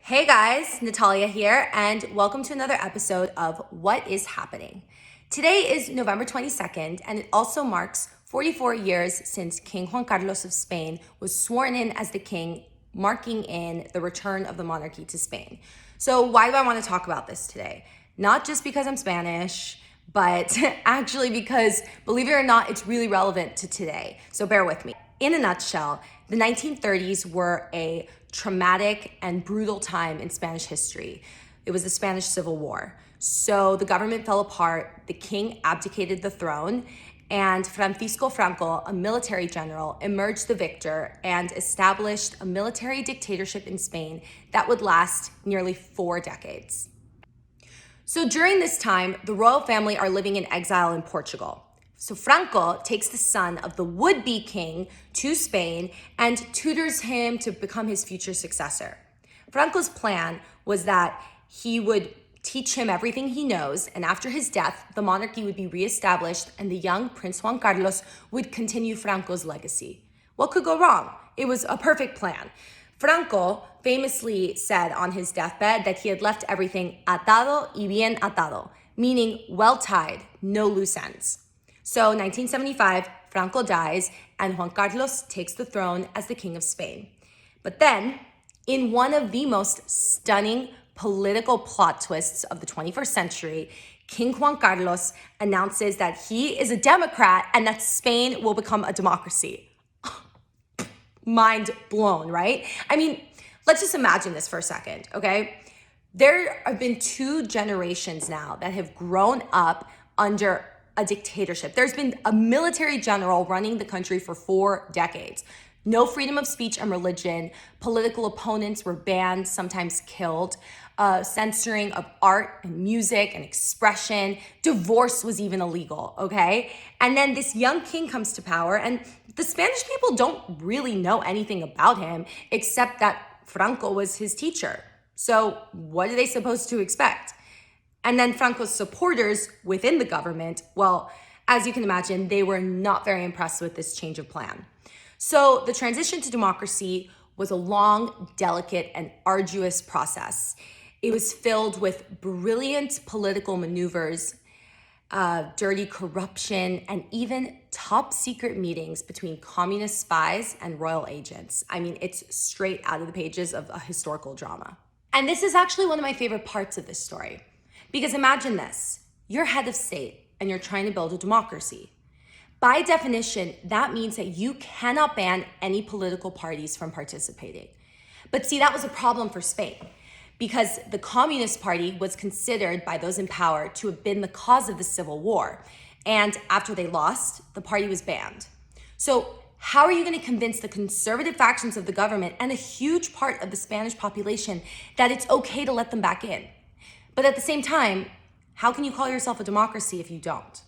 Hey guys, Nathalia here, and welcome to another episode of What is Happening. Today is November 22nd, and it also marks 44 years since King Juan Carlos of Spain was sworn in as the king, marking in the return of the monarchy to Spain. So why do I want to talk about this today? Not just because I'm Spanish, but actually because, believe it or not, it's really relevant to today. So bear with me. In a nutshell, the 1930s were a traumatic and brutal time in Spanish history. It was the Spanish Civil War. So the government fell apart, the king abdicated the throne, and Franco, a military general, emerged the victor and established a military dictatorship in Spain that would last nearly 4 decades. So during this time, the royal family are living in exile in Portugal. So Franco takes the son of the would-be king to Spain and tutors him to become his future successor. Franco's plan was that he would teach him everything he knows, and after his death, the monarchy would be reestablished and the young Prince Juan Carlos would continue Franco's legacy. What could go wrong? It was a perfect plan. Franco famously said on his deathbed that he had left everything atado y bien atado, meaning well tied, no loose ends. So 1975, Franco dies and Juan Carlos takes the throne as the King of Spain. But then, in one of the most stunning political plot twists of the 21st century, King Juan Carlos announces that he is a Democrat and that Spain will become a democracy. Mind blown, right? I mean, let's just imagine this for a second, okay? There have been 2 generations now that have grown up under a dictatorship. There's been a military general running the country for 4 decades. No freedom of speech and religion. Political opponents were banned, sometimes killed. Censoring of art and music and expression. Divorce was even illegal, okay? And then this young king comes to power, and the Spanish people don't really know anything about him except that Franco was his teacher. So what are they supposed to expect? And then Franco's supporters within the government, well, as you can imagine, they were not very impressed with this change of plan. So the transition to democracy was a long, delicate, and arduous process. It was filled with brilliant political maneuvers, dirty corruption, and even top secret meetings between communist spies and royal agents. I mean, it's straight out of the pages of a historical drama. And this is actually one of my favorite parts of this story. Because imagine this, you're head of state and you're trying to build a democracy. By definition, that means that you cannot ban any political parties from participating. But see, that was a problem for Spain because the Communist Party was considered by those in power to have been the cause of the Civil War. And after they lost, the party was banned. So how are you going to convince the conservative factions of the government and a huge part of the Spanish population that it's okay to let them back in? But at the same time, how can you call yourself a democracy if you don't?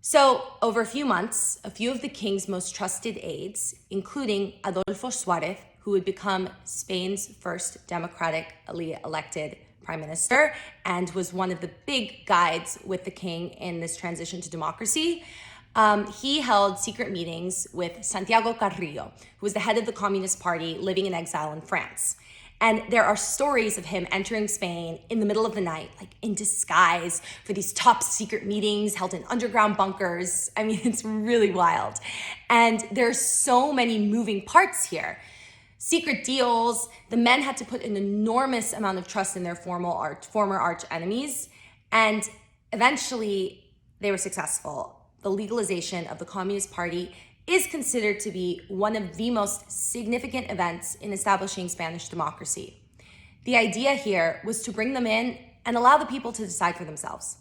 So over a few months, a few of the king's most trusted aides, including Adolfo Suarez, who would become Spain's first democratically elected prime minister and was one of the big guides with the king in this transition to democracy, he held secret meetings with Santiago Carrillo, who was the head of the Communist Party living in exile in France. And there are stories of him entering Spain in the middle of the night, like in disguise for these top secret meetings held in underground bunkers. I mean, it's really wild. And there's so many moving parts here. Secret deals, the men had to put an enormous amount of trust in their former arch enemies. And eventually they were successful. The legalization of the Communist Party is considered to be one of the most significant events in establishing Spanish democracy. The idea here was to bring them in and allow the people to decide for themselves.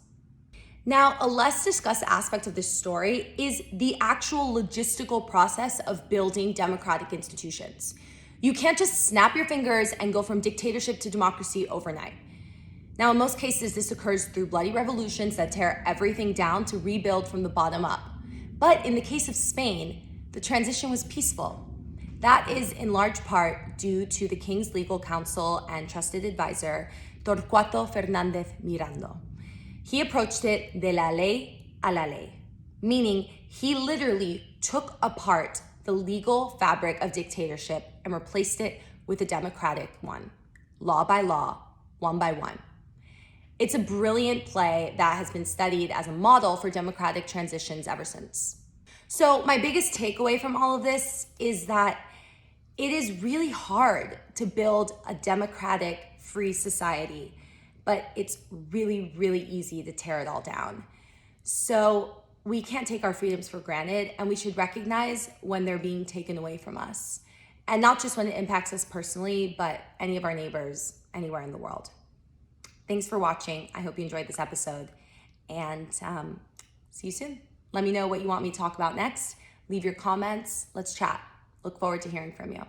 Now, a less discussed aspect of this story is the actual logistical process of building democratic institutions. You can't just snap your fingers and go from dictatorship to democracy overnight. Now, in most cases, this occurs through bloody revolutions that tear everything down to rebuild from the bottom up. But in the case of Spain, the transition was peaceful. That is in large part due to the king's legal counsel and trusted advisor, Torcuato Fernández Mirando. He approached it de la ley a la ley, meaning he literally took apart the legal fabric of dictatorship and replaced it with a democratic one, law by law, one by one. It's a brilliant play that has been studied as a model for democratic transitions ever since. So my biggest takeaway from all of this is that it is really hard to build a democratic, free society, but it's really, really easy to tear it all down. So we can't take our freedoms for granted, and we should recognize when they're being taken away from us. And not just when it impacts us personally, but any of our neighbors anywhere in the world. Thanks for watching. I hope you enjoyed this episode, and see you soon. Let me know what you want me to talk about next. Leave your comments. Let's chat. Look forward to hearing from you.